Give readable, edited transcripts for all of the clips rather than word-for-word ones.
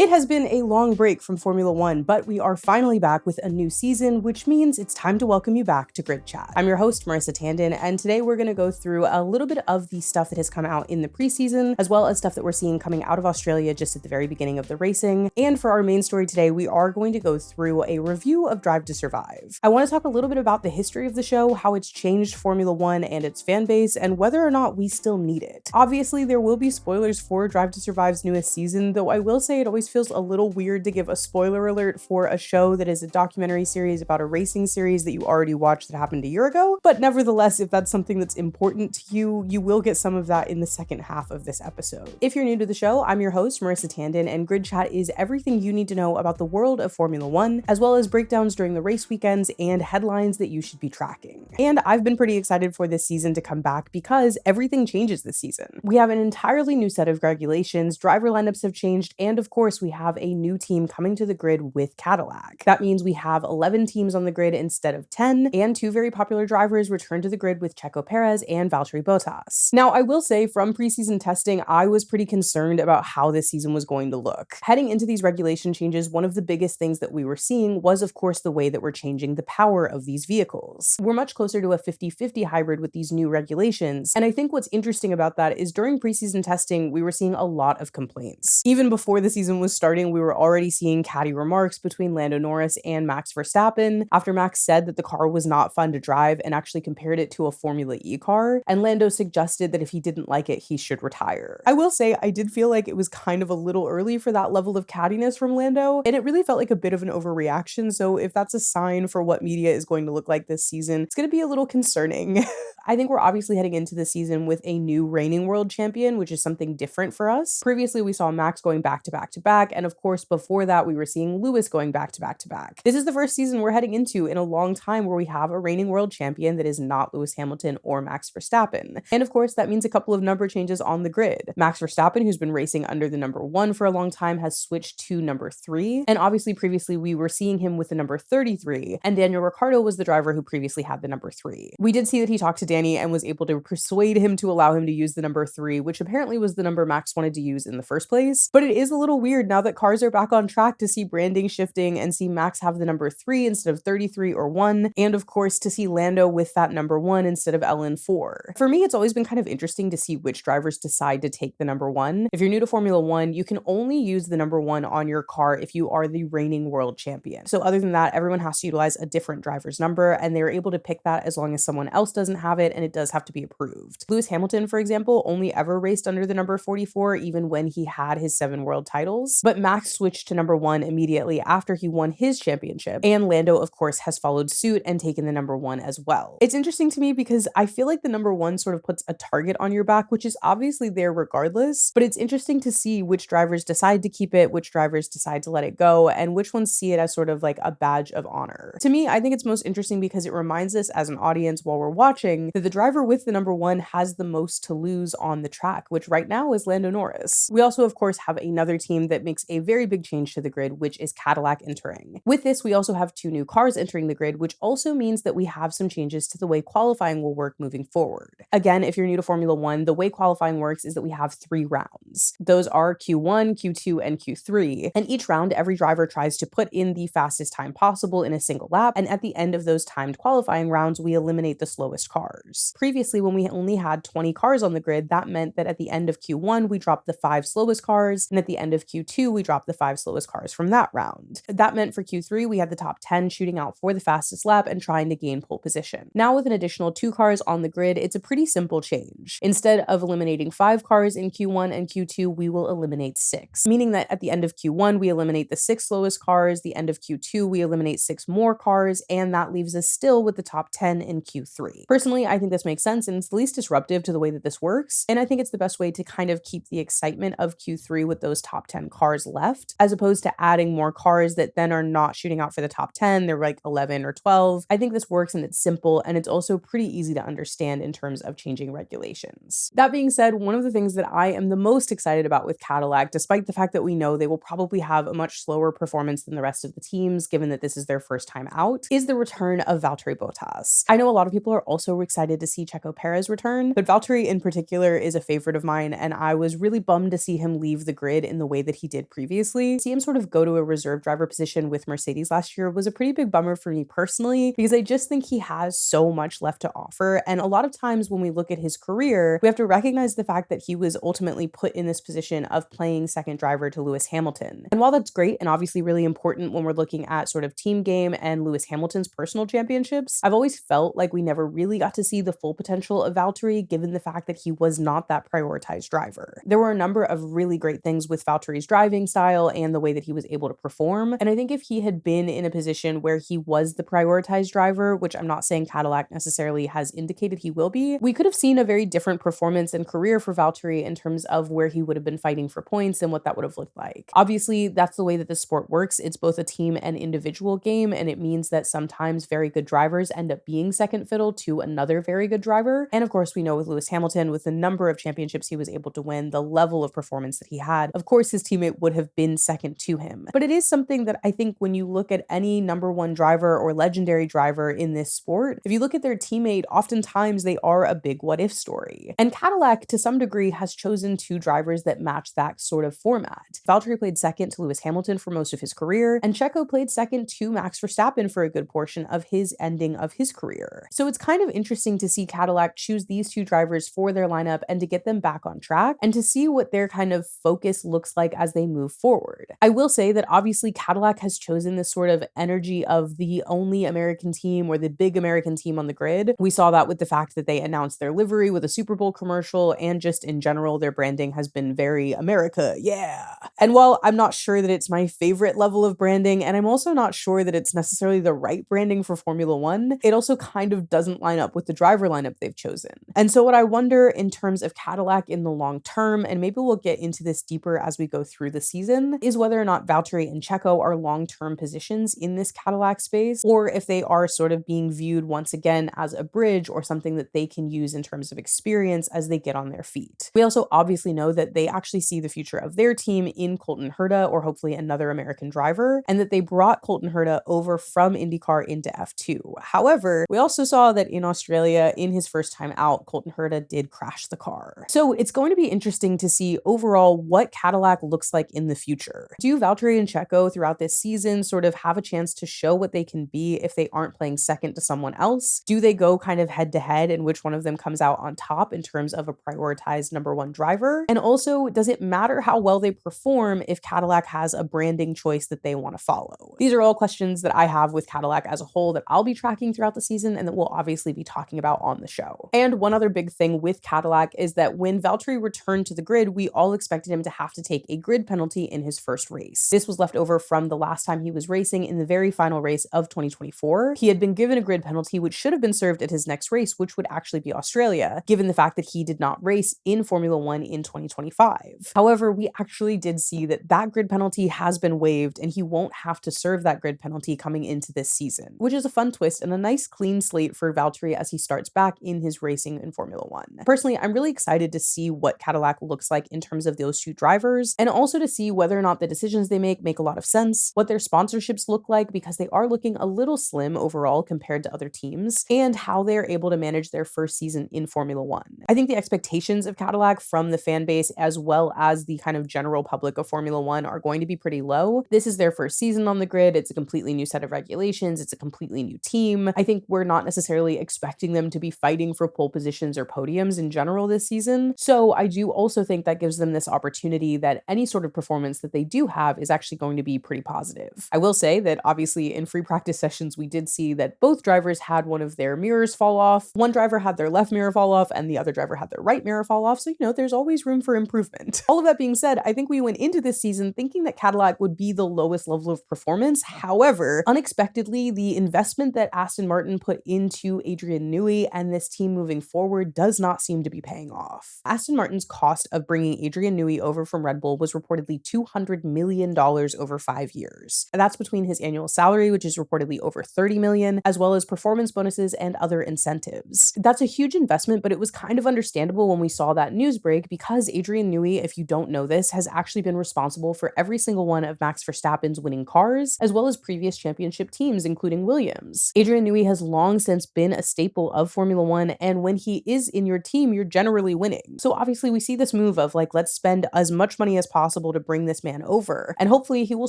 It has been a long break from Formula One, but we are finally back with a new season, which means it's time to welcome you back to Grid Chat. I'm your host, Marissa Tandon, and today we're going to go through a little bit of the stuff that has come out in the preseason, as well as stuff that we're seeing coming out of Australia just at the very beginning of the racing. And for our main story today, we are going to go through a review of Drive to Survive. I want to talk a little bit about the history of the show, how it's changed Formula One and its fan base, and whether or not we still need it. Obviously, there will be spoilers for Drive to Survive's newest season, though I will say it always feels a little weird to give a spoiler alert for a show that is a documentary series about a racing series that you already watched that happened a year ago. But nevertheless, if that's something that's important to you, you will get some of that in the second half of this episode. If you're new to the show, I'm your host, Marissa Tandon, and Grid Chat is everything you need to know about the world of Formula One, as well as breakdowns during the race weekends and headlines that you should be tracking. And I've been pretty excited for this season to come back because everything changes this season. We have an entirely new set of regulations, driver lineups have changed, and of course we have a new team coming to the grid with Cadillac. That means we have 11 teams on the grid instead of 10, and two very popular drivers return to the grid with Checo Perez and Valtteri Bottas. Now, I will say from preseason testing, I was pretty concerned about how this season was going to look. Heading into these regulation changes, one of the biggest things that we were seeing was, of course, the way that we're changing the power of these vehicles. We're much closer to a 50-50 hybrid with these new regulations, and I think what's interesting about that is during preseason testing, we were seeing a lot of complaints. Even before the season was starting, we were already seeing catty remarks between Lando Norris and Max Verstappen after Max said that the car was not fun to drive and actually compared it to a Formula E car, and Lando suggested that if he didn't like it, he should retire. I will say I did feel like it was kind of a little early for that level of cattiness from Lando, and it really felt like a bit of an overreaction, so if that's a sign for what media is going to look like this season, it's going to be a little concerning. I think we're obviously heading into the season with a new reigning world champion, which is something different for us. Previously, we saw Max going back to back to back, and of course, before that, we were seeing Lewis going back to back to back. This is the first season we're heading into in a long time where we have a reigning world champion that is not Lewis Hamilton or Max Verstappen. And of course, that means a couple of number changes on the grid. Max Verstappen, who's been racing under the number 1 for a long time, has switched to number 3. And obviously, previously, we were seeing him with the number 33, and Daniel Ricciardo was the driver who previously had the number 3. We did see that he talked to Danny and was able to persuade him to allow him to use the number 3, which apparently was the number Max wanted to use in the first place. But it is a little weird now that cars are back on track to see branding shifting and see Max have the number 3 instead of 33 or 1, and of course to see Lando with that number 1 instead of LN4. For me, it's always been kind of interesting to see which drivers decide to take the number 1. If you're new to Formula One, you can only use the number 1 on your car if you are the reigning world champion. So other than that, everyone has to utilize a different driver's number, and they're able to pick that as long as someone else doesn't have it, and it does have to be approved. Lewis Hamilton, for example, only ever raced under the number 44 even when he had his 7 world titles, but Max switched to number 1 immediately after he won his championship, and Lando, of course, has followed suit and taken the number 1 as well. It's interesting to me because I feel like the number 1 sort of puts a target on your back, which is obviously there regardless, but it's interesting to see which drivers decide to keep it, which drivers decide to let it go, and which ones see it as sort of like a badge of honor. To me, I think it's most interesting because it reminds us as an audience while we're watching that the driver with the number 1 has the most to lose on the track, which right now is Lando Norris. We also, of course, have another team that makes a very big change to the grid, which is Cadillac entering. With this, we also have 2 new cars entering the grid, which also means that we have some changes to the way qualifying will work moving forward. Again, if you're new to Formula One, the way qualifying works is that we have 3 rounds. Those are Q1, Q2, and Q3. And each round, every driver tries to put in the fastest time possible in a single lap, and at the end of those timed qualifying rounds, we eliminate the slowest cars. Previously, when we only had 20 cars on the grid, that meant that at the end of Q1, we dropped the 5 slowest cars, and at the end of Q2, we dropped the 5 slowest cars from that round. That meant for Q3, we had the top 10 shooting out for the fastest lap and trying to gain pole position. Now with an additional 2 cars on the grid, it's a pretty simple change. Instead of eliminating 5 cars in Q1 and Q2, we will eliminate 6, meaning that at the end of Q1, we eliminate the 6 slowest cars, the end of Q2, we eliminate 6 more cars, and that leaves us still with the top 10 in Q3. Personally, I think this makes sense, and it's the least disruptive to the way that this works, and I think it's the best way to kind of keep the excitement of Q3 with those top 10 cars left, as opposed to adding more cars that then are not shooting out for the top 10, they're like 11 or 12. I think this works and it's simple, and it's also pretty easy to understand in terms of changing regulations. That being said, one of the things that I am the most excited about with Cadillac, despite the fact that we know they will probably have a much slower performance than the rest of the teams, given that this is their first time out, is the return of Valtteri Bottas. I know a lot of people are also excited excited to see Checo Perez return, but Valtteri in particular is a favorite of mine, and I was really bummed to see him leave the grid in the way that he did previously. See him sort of go to a reserve driver position with Mercedes last year was a pretty big bummer for me personally, because I just think he has so much left to offer. And a lot of times when we look at his career, we have to recognize the fact that he was ultimately put in this position of playing second driver to Lewis Hamilton. And while that's great and obviously really important when we're looking at sort of team game and Lewis Hamilton's personal championships, I've always felt like we never really got to see the full potential of Valtteri, given the fact that he was not that prioritized driver. There were a number of really great things with Valtteri's driving style and the way that he was able to perform. And I think if he had been in a position where he was the prioritized driver, which I'm not saying Cadillac necessarily has indicated he will be, we could have seen a very different performance and career for Valtteri in terms of where he would have been fighting for points and what that would have looked like. Obviously, that's the way that the sport works. It's both a team and individual game, and it means that sometimes very good drivers end up being second fiddle to another very good driver. And of course, we know with Lewis Hamilton, with the number of championships he was able to win, the level of performance that he had, of course, his teammate would have been second to him. But it is something that I think when you look at any number one driver or legendary driver in this sport, if you look at their teammate, oftentimes they are a big what if story. And Cadillac, to some degree, has chosen two drivers that match that sort of format. Valtteri played second to Lewis Hamilton for most of his career, and Checo played second to Max Verstappen for a good portion of his ending of his career. So it's kind of interesting to see Cadillac choose these two drivers for their lineup and to get them back on track and to see what their kind of focus looks like as they move forward. I will say that obviously Cadillac has chosen this sort of energy of the only American team or the big American team on the grid. We saw that with the fact that they announced their livery with a Super Bowl commercial, and just in general, their branding has been very America, yeah. And while I'm not sure that it's my favorite level of branding, and I'm also not sure that it's necessarily the right branding for Formula One, it also kind of doesn't line up with the driver lineup they've chosen. And so what I wonder in terms of Cadillac in the long term, and maybe we'll get into this deeper as we go through the season, is whether or not Valtteri and Checo are long-term positions in this Cadillac space, or if they are sort of being viewed once again as a bridge or something that they can use in terms of experience as they get on their feet. We also obviously know that they actually see the future of their team in Colton Herta, or hopefully another American driver, and that they brought Colton Herta over from IndyCar into F2. However, we also saw that in Australia, in his first time out, Colton Herta did crash the car. So it's going to be interesting to see overall what Cadillac looks like in the future. Do Valtteri and Checo throughout this season sort of have a chance to show what they can be if they aren't playing second to someone else? Do they go kind of head to head and which one of them comes out on top in terms of a prioritized number one driver? And also, does it matter how well they perform if Cadillac has a branding choice that they want to follow? These are all questions that I have with Cadillac as a whole that I'll be tracking throughout the season and that we'll obviously be talking about on the show. And one other big thing with Cadillac is that when Valtteri returned to the grid, we all expected him to have to take a grid penalty in his first race. This was left over from the last time he was racing in the very final race of 2024. He had been given a grid penalty which should have been served at his next race, which would actually be Australia, given the fact that he did not race in Formula One in 2025. However, we actually did see that that grid penalty has been waived and he won't have to serve that grid penalty coming into this season, which is a fun twist and a nice clean slate for Valtteri as he starts back in his racing in Formula One. Personally, I'm really excited to see what Cadillac looks like in terms of those two drivers, and also to see whether or not the decisions they make a lot of sense, what their sponsorships look like, because they are looking a little slim overall compared to other teams, and how they're able to manage their first season in Formula One. I think the expectations of Cadillac from the fan base as well as the kind of general public of Formula One are going to be pretty low. This is their first season on the grid. It's a completely new set of regulations. It's a completely new team. I think we're not necessarily expecting them to be fighting for pole positions or podiums in general this season. So I do also think that gives them this opportunity that any sort of performance that they do have is actually going to be pretty positive. I will say that obviously in free practice sessions, we did see that both drivers had one of their mirrors fall off. One driver had their left mirror fall off and the other driver had their right mirror fall off. So, there's always room for improvement. All of that being said, I think we went into this season thinking that Cadillac would be the lowest level of performance. However, unexpectedly, the investment that Aston Martin put into Adrian Newey and this team moving forward does not seem to be paying off. Aston Martin's cost of bringing Adrian Newey over from Red Bull was reportedly $200 million over 5 years. And that's between his annual salary, which is reportedly over $30 million, as well as performance bonuses and other incentives. That's a huge investment, but it was kind of understandable when we saw that news break because Adrian Newey, if you don't know this, has actually been responsible for every single one of Max Verstappen's winning cars, as well as previous championship teams, including Williams. Adrian Newey has long since been a staple style of Formula One, and when he is in your team, you're generally winning. So obviously we see this move of like, let's spend as much money as possible to bring this man over, and hopefully he will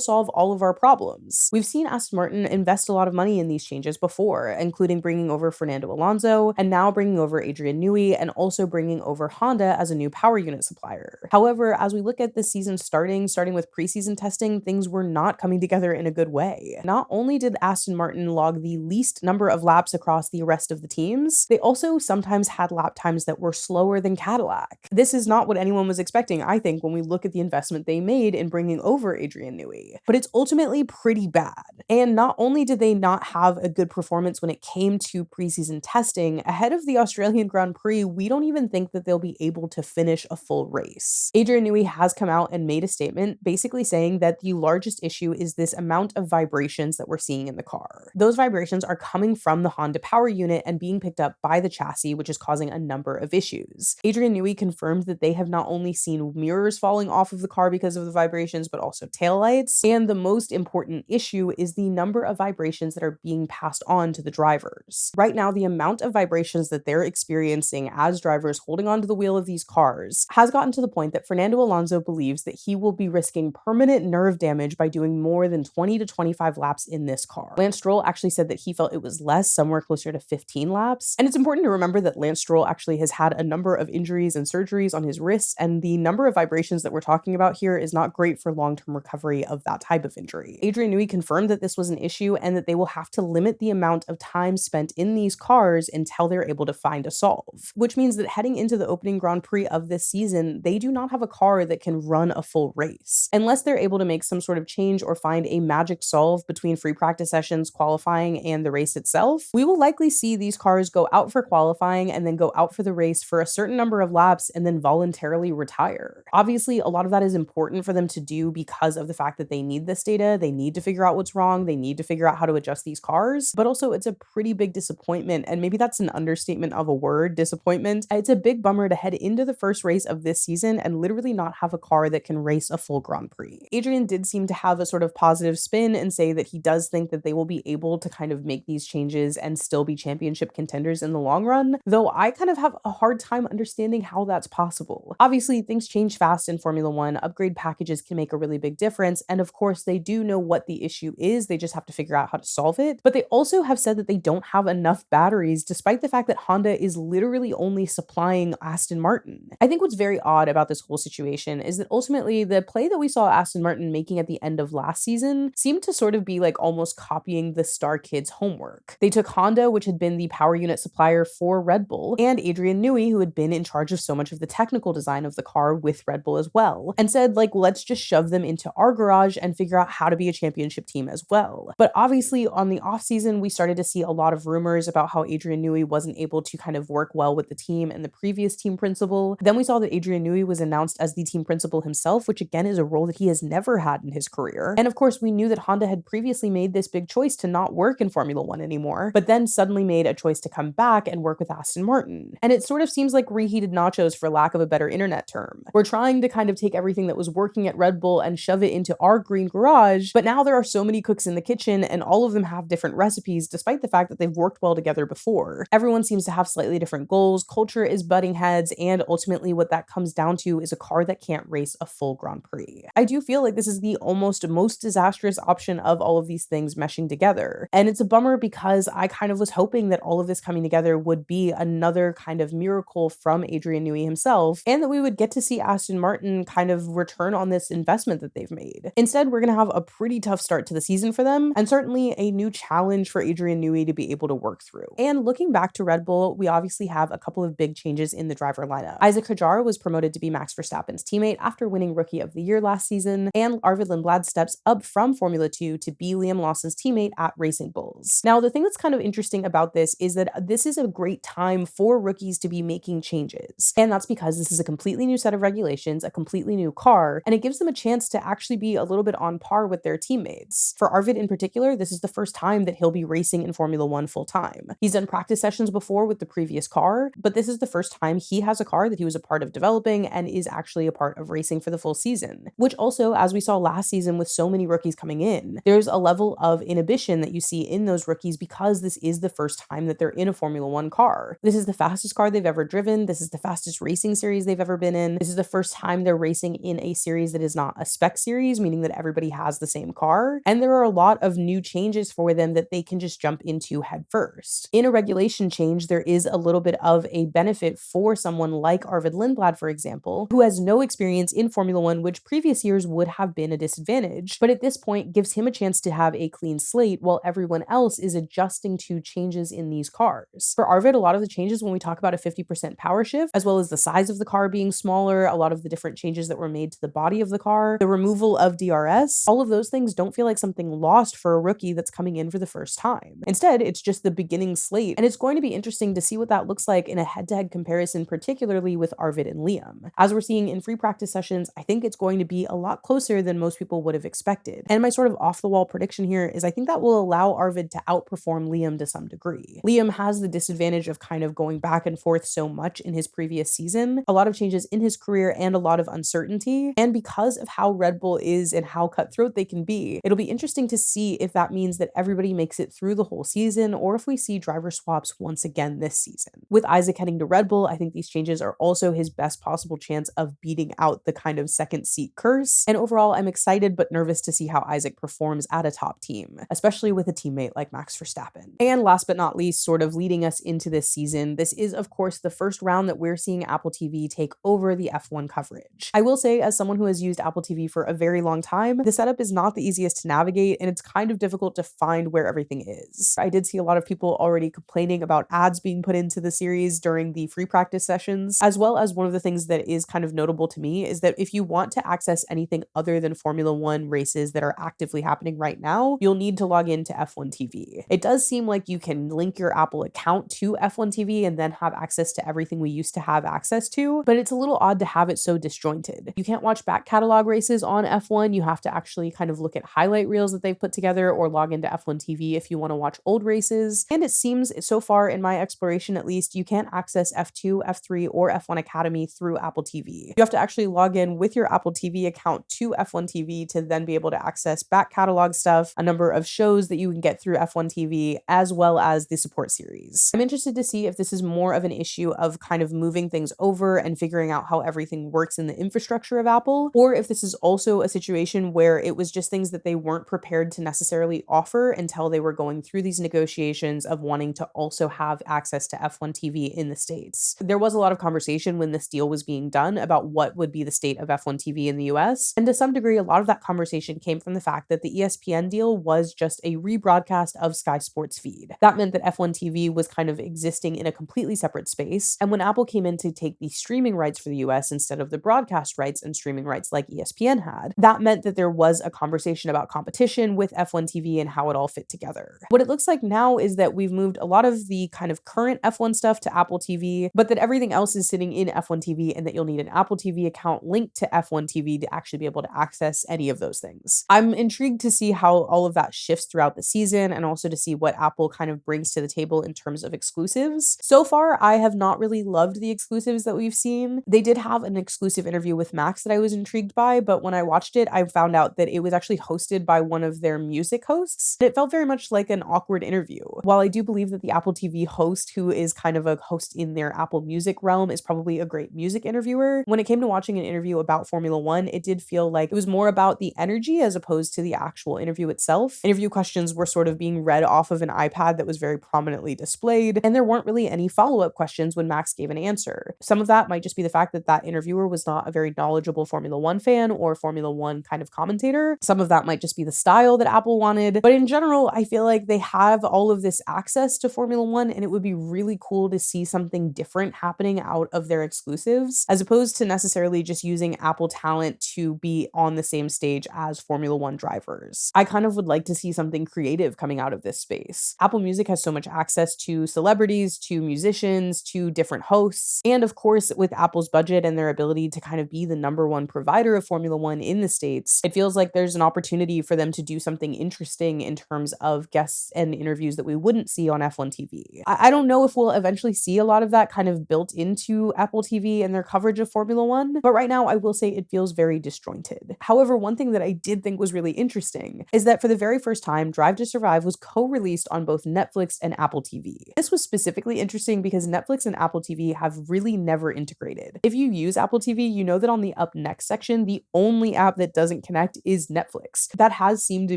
solve all of our problems. We've seen Aston Martin invest a lot of money in these changes before, including bringing over Fernando Alonso, and now bringing over Adrian Newey, and also bringing over Honda as a new power unit supplier. However, as we look at this season starting with preseason testing, things were not coming together in a good way. Not only did Aston Martin log the least number of laps across the rest of the teams, they also sometimes had lap times that were slower than Cadillac. This is not what anyone was expecting, I think, when we look at the investment they made in bringing over Adrian Newey. But it's ultimately pretty bad. And not only did they not have a good performance when it came to preseason testing, ahead of the Australian Grand Prix, we don't even think that they'll be able to finish a full race. Adrian Newey has come out and made a statement basically saying that the largest issue is this amount of vibrations that we're seeing in the car. Those vibrations are coming from the Honda power unit and being picked up by the chassis, which is causing a number of issues. Adrian Newey confirmed that they have not only seen mirrors falling off of the car because of the vibrations, but also taillights. And the most important issue is the number of vibrations that are being passed on to the drivers. Right now, the amount of vibrations that they're experiencing as drivers holding onto the wheel of these cars has gotten to the point that Fernando Alonso believes that he will be risking permanent nerve damage by doing more than 20 to 25 laps in this car. Lance Stroll actually said that he felt it was less, somewhere closer to 15 laps. And it's important to remember that Lance Stroll actually has had a number of injuries and surgeries on his wrists, and the number of vibrations that we're talking about here is not great for long-term recovery of that type of injury. Adrian Newey confirmed that this was an issue and that they will have to limit the amount of time spent in these cars until they're able to find a solve, which means that heading into the opening Grand Prix of this season, they do not have a car that can run a full race. Unless they're able to make some sort of change or find a magic solve between free practice sessions, qualifying, and the race itself, we will likely see these cars go out for qualifying and then go out for the race for a certain number of laps and then voluntarily retire. Obviously, a lot of that is important for them to do because of the fact that they need this data, they need to figure out what's wrong, they need to figure out how to adjust these cars, but also it's a pretty big disappointment, and maybe that's an understatement of a word, disappointment. It's a big bummer to head into the first race of this season and literally not have a car that can race a full Grand Prix. Adrian did seem to have a sort of positive spin and say that he does think that they will be able to kind of make these changes and still be championship contenders in the long run, though I kind of have a hard time understanding how that's possible. Obviously, things change fast in Formula One, upgrade packages can make a really big difference, and of course they do know what the issue is, they just have to figure out how to solve it, but they also have said that they don't have enough batteries despite the fact that Honda is literally only supplying Aston Martin. I think what's very odd about this whole situation is that ultimately the play that we saw Aston Martin making at the end of last season seemed to sort of be like almost copying the Star Kids homework. They took Honda, which had been the power unit supplier for Red Bull, and Adrian Newey, who had been in charge of so much of the technical design of the car with Red Bull as well, and said like, let's just shove them into our garage and figure out how to be a championship team as well. But obviously on the off season, we started to see a lot of rumors about how Adrian Newey wasn't able to kind of work well with the team and the previous team principal. Then we saw that Adrian Newey was announced as the team principal himself, which again is a role that he has never had in his career. And of course, we knew that Honda had previously made this big choice to not work in Formula One anymore, but then suddenly made a choice to come back and work with Aston Martin. And it sort of seems like reheated nachos, for lack of a better internet term. We're trying to kind of take everything that was working at Red Bull and shove it into our green garage, but now there are so many cooks in the kitchen and all of them have different recipes despite the fact that they've worked well together before. Everyone seems to have slightly different goals, culture is butting heads, and ultimately what that comes down to is a car that can't race a full Grand Prix. I do feel like this is the almost most disastrous option of all of these things meshing together. And it's a bummer because I kind of was hoping that all of this coming together would be another kind of miracle from Adrian Newey himself, and that we would get to see Aston Martin kind of return on this investment that they've made. Instead, we're going to have a pretty tough start to the season for them, and certainly a new challenge for Adrian Newey to be able to work through. And looking back to Red Bull, we obviously have a couple of big changes in the driver lineup. Isack Hadjar was promoted to be Max Verstappen's teammate after winning Rookie of the Year last season, and Arvid Lindblad steps up from Formula 2 to be Liam Lawson's teammate at Racing Bulls. Now, the thing that's kind of interesting about this is that this is a great time for rookies to be making changes. And that's because this is a completely new set of regulations, a completely new car, and it gives them a chance to actually be a little bit on par with their teammates. For Arvid in particular, this is the first time that he'll be racing in Formula One full time. He's done practice sessions before with the previous car, but this is the first time he has a car that he was a part of developing and is actually a part of racing for the full season. Which also, as we saw last season with so many rookies coming in, there's a level of inhibition that you see in those rookies because this is the first time that they're in a Formula One car. This is the fastest car they've ever driven. This is the fastest racing series they've ever been in. This is the first time they're racing in a series that is not a spec series, meaning that everybody has the same car. And there are a lot of new changes for them that they can just jump into head first. In a regulation change, there is a little bit of a benefit for someone like Arvid Lindblad, for example, who has no experience in Formula One, which previous years would have been a disadvantage, but at this point gives him a chance to have a clean slate while everyone else is adjusting to changes in these cars. For Arvid, a lot of the changes when we talk about a 50% power shift, as well as the size of the car being smaller, a lot of the different changes that were made to the body of the car, the removal of DRS, all of those things don't feel like something lost for a rookie that's coming in for the first time. Instead, it's just the beginning slate, and it's going to be interesting to see what that looks like in a head-to-head comparison, particularly with Arvid and Liam. As we're seeing in free practice sessions, I think it's going to be a lot closer than most people would have expected. And my sort of off-the-wall prediction here is I think that will allow Arvid to outperform Liam to some degree. Liam has the disadvantage of kind of going back and forth so much in his previous season, a lot of changes in his career and a lot of uncertainty. And because of how Red Bull is and how cutthroat they can be, it'll be interesting to see if that means that everybody makes it through the whole season or if we see driver swaps once again this season. With Isack heading to Red Bull, I think these changes are also his best possible chance of beating out the kind of second seat curse. And overall, I'm excited but nervous to see how Isack performs at a top team, especially with a teammate like Max Verstappen. And last but not least, sort of leading us into this season, this is of course the first round that we're seeing Apple TV take over the F1 coverage. I will say, as someone who has used Apple TV for a very long time, the setup is not the easiest to navigate and it's kind of difficult to find where everything is. I did see a lot of people already complaining about ads being put into the series during the free practice sessions, as well as one of the things that is kind of notable to me is that if you want to access anything other than Formula One races that are actively happening right now, you'll need to log into F1 TV. It does seem like you can link your Apple account to F1 TV and then have access to everything we used to have access to, but it's a little odd to have it so disjointed. You can't watch back catalog races on F1. You have to actually kind of look at highlight reels that they've put together or log into F1 TV if you want to watch old races. And it seems so far in my exploration, at least, you can't access F2, F3, or F1 Academy through Apple TV. You have to actually log in with your Apple TV account to F1 TV to then be able to access back catalog stuff, a number of shows that you can get through F1 TV, as well as the support series. I'm interested to see if this is more of an issue of kind of moving things over and figuring out how everything works in the infrastructure of Apple, or if this is also a situation where it was just things that they weren't prepared to necessarily offer until they were going through these negotiations of wanting to also have access to F1 TV in the States. There was a lot of conversation when this deal was being done about what would be the state of F1 TV in the US, and to some degree, a lot of that conversation came from the fact that the ESPN deal was just a rebroadcast of Sky Sports feed. That meant that F1 TV was kind of existing in a completely separate space, and when Apple came in to take the streaming rights for the US instead of the broadcast rights and streaming rights like ESPN had, that meant that there was a conversation about competition with F1 TV and how it all fit together. What it looks like now is that we've moved a lot of the kind of current F1 stuff to Apple TV, but that everything else is sitting in F1 TV and that you'll need an Apple TV account linked to F1 TV to actually be able to access any of those things. I'm intrigued to see how all of that shifts throughout the season and also to see what Apple kind of brings to the table in terms of exclusives. So far, I have not really loved the exclusives that we've seen. They did have an exclusive interview with Max that I was intrigued by, but when I watched it, I found out that it was actually hosted by one of their music hosts. It felt very much like an awkward interview. While I do believe that the Apple TV host, who is kind of a host in their Apple Music realm, is probably a great music interviewer, when it came to watching an interview about Formula One, it did feel like it was more about the energy as opposed to the actual interview itself. Interview questions were sort of being read off of an iPad that was very prominently displayed, and there weren't really any follow-up questions when Max gave an answer. Some of that might just be the fact that that interviewer was not a very knowledgeable Formula One fan or Formula One kind of commentator. Some of that might just be the style that Apple wanted. But in general, I feel like they have all of this access to Formula One, and it would be really cool to see something different happening out of their exclusives, as opposed to necessarily just using Apple talent to be on the same stage as Formula One drivers. I kind of would like to see something creative coming out of this space. Apple Music has so much access to celebrities, to musicians, to different hosts, and of course, with Apple's budget and their ability to kind of be the #1 provider of Formula One in the States, it feels like there's an opportunity for them to do something interesting in terms of guests and interviews that we wouldn't see on F1 TV. I don't know if we'll eventually see a lot of that kind of built into Apple TV and their coverage of Formula One, but right now I will say it feels very disjointed. However, one thing that I did think was really interesting is that for the very first time, Drive to Survive was co-released on both Netflix and Apple Apple TV. This was specifically interesting because Netflix and Apple TV have really never integrated. If you use Apple TV, you know that on the up next section, the only app that doesn't connect is Netflix. That has seemed to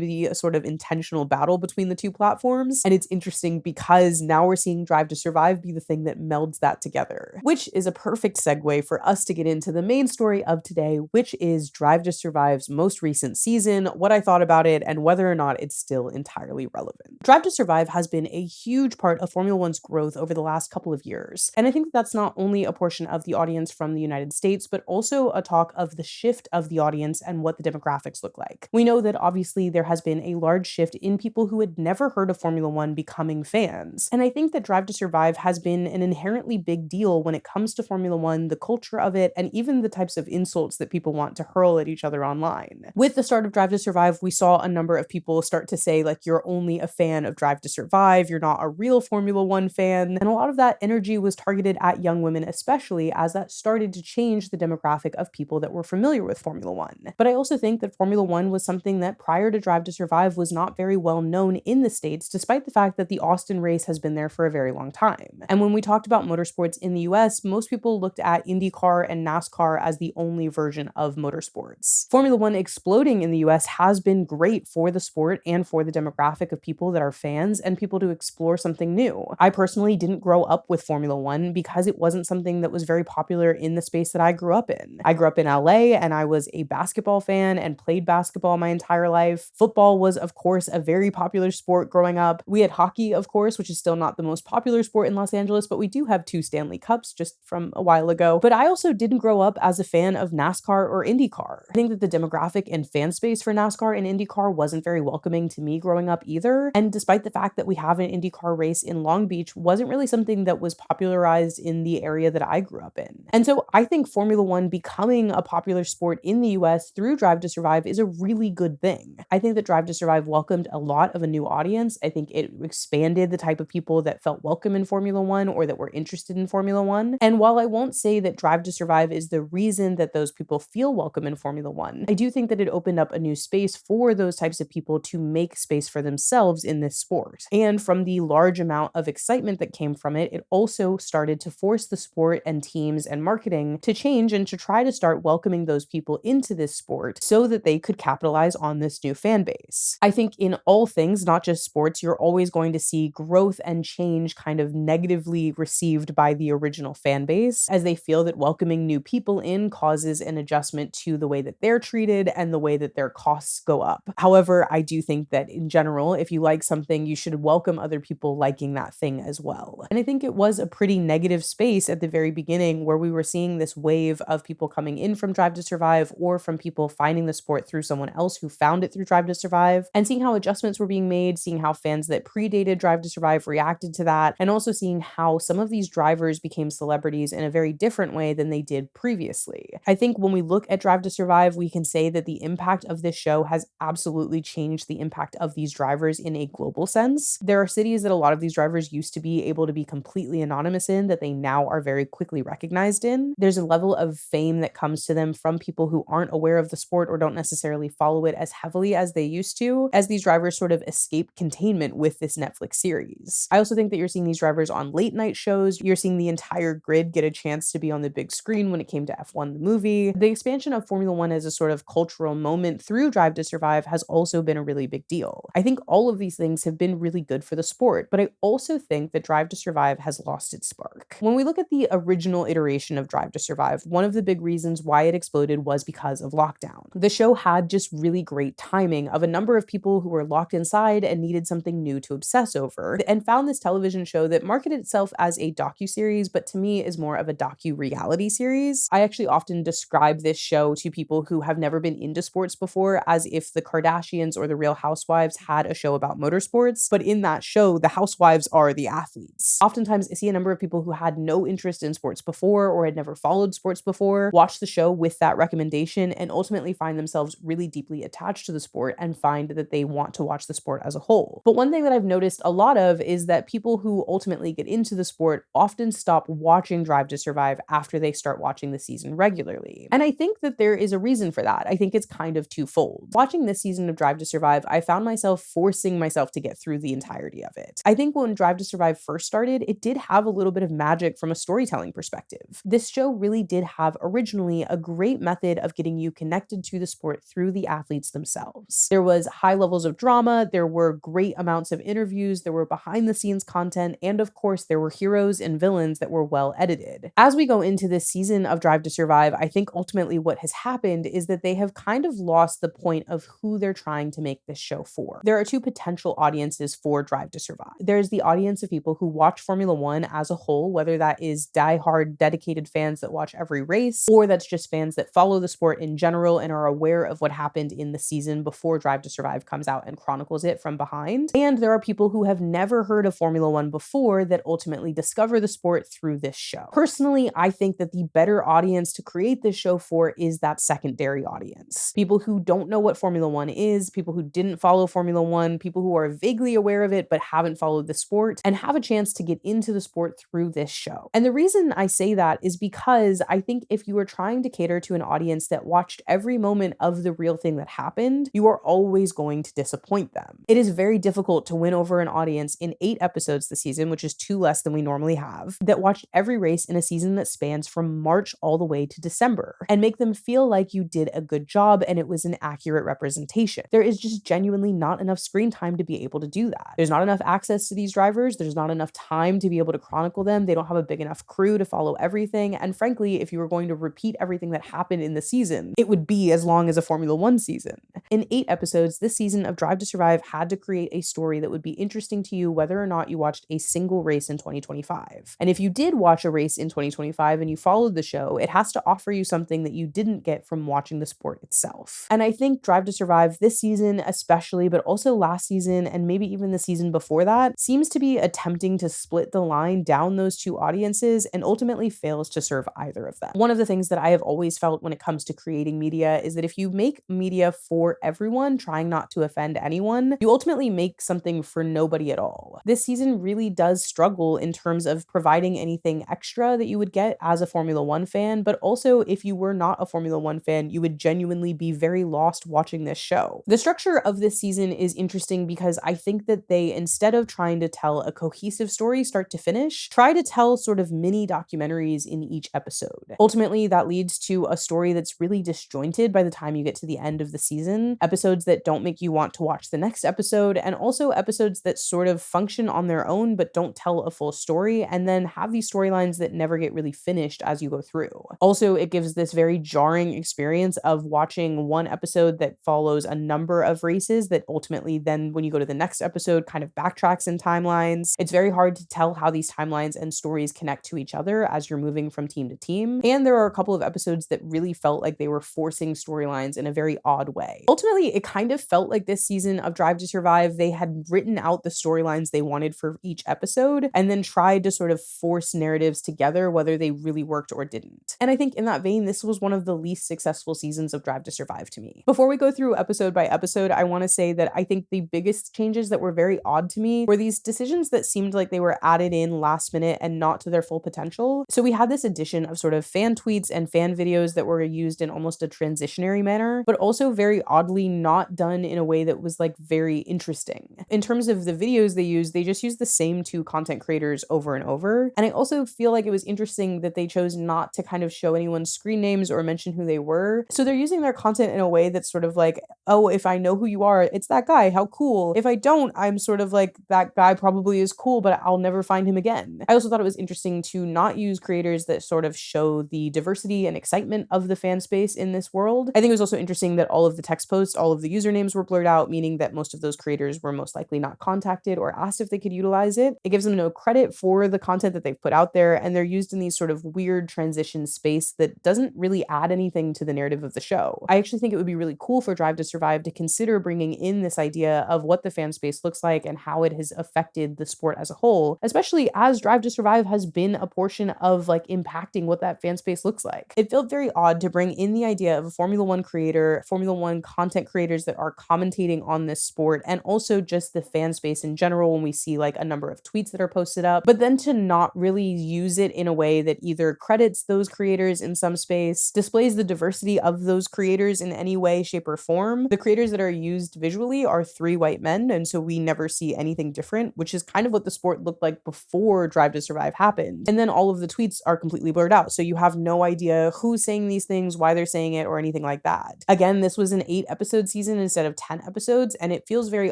be a sort of intentional battle between the two platforms, and it's interesting because now we're seeing Drive to Survive be the thing that melds that together, which is a perfect segue for us to get into the main story of today, which is Drive to Survive's most recent season, what I thought about it, and whether or not it's still entirely relevant. Drive to Survive has been a huge part of Formula One's growth over the last couple of years, and I think that's not only a portion of the audience from the United States, but also a talk of the shift of the audience and what the demographics look like. We know that obviously there has been a large shift in people who had never heard of Formula One becoming fans, and I think that Drive to Survive has been an inherently big deal when it comes to Formula One, the culture of it, and even the types of insults that people want to hurl at each other online. With the start of Drive to Survive, we saw a number of people start to say, like, you're only a fan of Drive to Survive, you're not a real Formula One fan, and a lot of that energy was targeted at young women especially, as that started to change the demographic of people that were familiar with Formula One. But I also think that Formula One was something that prior to Drive to Survive was not very well known in the States, despite the fact that the Austin race has been there for a very long time. And when we talked about motorsports in the US, most people looked at IndyCar and NASCAR as the only version of motorsports. Formula One exploding in the US has been great for the sport and for the demographic of people that are fans and people to explore something new. I personally didn't grow up with Formula One because it wasn't something that was very popular in the space that I grew up in. I grew up in LA and I was a basketball fan and played basketball my entire life. Football was, of course, a very popular sport growing up. We had hockey, of course, which is still not the most popular sport in Los Angeles, but we do have 2 Stanley Cups just from a while ago. But I also didn't grow up as a fan of NASCAR or IndyCar. I think that the demographic and fan space for NASCAR and IndyCar wasn't very welcoming to me growing up either. And despite the fact that we have an IndyCar race in Long Beach, wasn't really something that was popularized in the area that I grew up in. And so I think Formula One becoming a popular sport in the US through Drive to Survive is a really good thing. I think that Drive to Survive welcomed a lot of a new audience. I think it expanded the type of people that felt welcome in Formula One or that were interested in Formula One. And while I won't say that Drive to Survive is the reason that those people feel welcome in Formula One, I do think that it opened up a new space for those types of people to make space for themselves in this sport. And from the large amount of excitement that came from it, it also started to force the sport and teams and marketing to change and to try to start welcoming those people into this sport so that they could capitalize on this new fan base. I think in all things, not just sports, you're always going to see growth and change kind of negatively received by the original fan base, as they feel that welcoming new people in causes an adjustment to the way that they're treated and the way that their costs go up. However, I do think that in general, if you like something, you should welcome other people liking that thing as well. And I think it was a pretty negative space at the very beginning where we were seeing this wave of people coming in from Drive to Survive or from people finding the sport through someone else who found it through Drive to Survive, and seeing how adjustments were being made, seeing how fans that predated Drive to Survive reacted to that, and also seeing how some of these drivers became celebrities in a very different way than they did previously. I think when we look at Drive to Survive, we can say that the impact of this show has absolutely changed the impact of these drivers in a global sense. There are cities that a lot of these drivers used to be able to be completely anonymous in that they now are very quickly recognized in. There's a level of fame that comes to them from people who aren't aware of the sport or don't necessarily follow it as heavily as they used to, as these drivers sort of escape containment with this Netflix series. I also think that you're seeing these drivers on late night shows. You're seeing the entire grid get a chance to be on the big screen when it came to F1 the movie. The expansion of Formula One as a sort of cultural moment through Drive to Survive has also been a really big deal. I think all of these things have been really good for the sport, but I also think that Drive to Survive has lost its spark. When we look at the original iteration of Drive to Survive, one of the big reasons why it exploded was because of lockdown. The show had just really great timing of a number of people who were locked inside and needed something new to obsess over, and found this television show that marketed itself as a docuseries, but to me is more of a docu-reality series. I actually often describe this show to people who have never been into sports before as if the Kardashians or the Real Housewives had a show about motorsports, but in that show, the housewives are the athletes. Oftentimes, I see a number of people who had no interest in sports before or had never followed sports before watch the show with that recommendation and ultimately find themselves really deeply attached to the sport and find that they want to watch the sport as a whole. But one thing that I've noticed a lot of is that people who ultimately get into the sport often stop watching Drive to Survive after they start watching the season regularly. And I think that there is a reason for that. I think it's kind of twofold. Watching this season of Drive to Survive, I found myself forcing myself to get through the entirety of it. I think when Drive to Survive first started, it did have a little bit of magic from a storytelling perspective. This show really did have originally a great method of getting you connected to the sport through the athletes themselves. There was high levels of drama, there were great amounts of interviews, there were behind the scenes content, and of course there were heroes and villains that were well edited. As we go into this season of Drive to Survive, I think ultimately what has happened is that they have kind of lost the point of who they're trying to make this show for. There are two potential audiences for Drive to Survive. There's the audience of people who watch Formula One as a whole, whether that is diehard, dedicated fans that watch every race, or that's just fans that follow the sport in general and are aware of what happened in the season before Drive to Survive comes out and chronicles it from behind. And there are people who have never heard of Formula One before that ultimately discover the sport through this show. Personally, I think that the better audience to create this show for is that secondary audience. People who don't know what Formula One is, people who didn't follow Formula One, people who are vaguely aware of it but haven't followed the sport and have a chance to get into the sport through this show. And the reason I say that is because I think if you are trying to cater to an audience that watched every moment of the real thing that happened, you are always going to disappoint them. It is very difficult to win over an audience in 8 episodes this season, which is 2 less than we normally have, that watched every race in a season that spans from March all the way to December, and make them feel like you did a good job and it was an accurate representation. There is just genuinely not enough screen time to be able to do that. There's not enough access to these drivers. There's not enough time to be able to chronicle them. They don't have a big enough crew to follow everything. And frankly, if you were going to repeat everything that happened in the season, it would be as long as a Formula One season. In 8 episodes, this season of Drive to Survive had to create a story that would be interesting to you whether or not you watched a single race in 2025. And if you did watch a race in 2025 and you followed the show, it has to offer you something that you didn't get from watching the sport itself. And I think Drive to Survive this season especially, but also last season and maybe even the season before that, seems to be attempting to split the line down those two audiences and ultimately fails to serve either of them. One of the things that I have always felt when it comes to creating media is that if you make media for everyone, trying not to offend anyone, you ultimately make something for nobody at all. This season really does struggle in terms of providing anything extra that you would get as a Formula One fan, but also if you were not a Formula One fan, you would genuinely be very lost watching this show. The structure of this season is interesting because I think that they, instead of trying to tell a cohesive story start to finish, try to tell sort of mini documentaries in each episode. Ultimately, that leads to a story that's really disjointed by the time you get to the end of the season, episodes that don't make you want to watch the next episode, and also episodes that sort of function on their own but don't tell a full story, and then have these storylines that never get really finished as you go through. Also, it gives this very jarring experience of watching one episode that follows a number of races that ultimately then, when you go to the next episode, kind of backtracks in timelines. It's very hard to tell how these timelines and stories connect to each other as you're moving from team to team. And there are a couple of episodes that really felt like they were forcing storylines in a very odd way. Ultimately, it kind of felt like this season of Drive to Survive, they had written out the storylines they wanted for each episode and then tried to sort of force narratives together, whether they really worked or didn't. And I think in that vein, this was one of the least successful seasons of Drive to Survive to me. Before we go through episode by episode, I want to say that I think the biggest changes that were very odd to me were these decisions that seemed like they were added in last minute and not to their full potential. So we had this addition of sort of fan tweets and fan videos that were used in almost a transitionary manner, but also very oddly not done in a way that was like very interesting. In terms of the videos they just used the same 2 content creators over and over. And I also feel like it was interesting that they chose not to kind of show anyone's screen names or mention who they were. So they're using their content in a way that's sort of like, oh, if I know who you are, it's that guy, how cool. If I don't, I'm sort of like, that guy probably is cool, but I'll never find him again. I also thought it was interesting to not use creators that sort of show the diversity and excitement of the fan space in this world. I think it was also interesting that all of the text posts, all of the usernames were blurred out, meaning that most of those creators were most likely not contacted or asked if they could utilize it. It gives them no credit for the content that they've put out there, and they're used in these sort of weird transition space that doesn't really add anything to the narrative of the show. I actually think it would be really cool for Drive to Survive to consider bringing in this idea of what the fan space looks like and how it has affected the sport as a whole, especially as Drive to Survive has been a portion of like impacting what that fan space looks like. It felt very odd to bring in the idea of a Formula One creator, Formula One content creators that are commentating on this sport, and also just the fan space in general when we see like a number of tweets that are posted up, but then to not really use it in a way that either credits those creators in some space, displays the diversity of those creators in any way, shape, or form. The creators that are used visually are 3 white men, and so we never see anything different, which is kind of what the sport looked like before Drive to Survive happened. And then all of the tweets are completely blurred out. So you have no idea who's saying these things, why they're saying it, or anything like that. Again, this was an 8-episode season instead of 10 episodes, and it feels very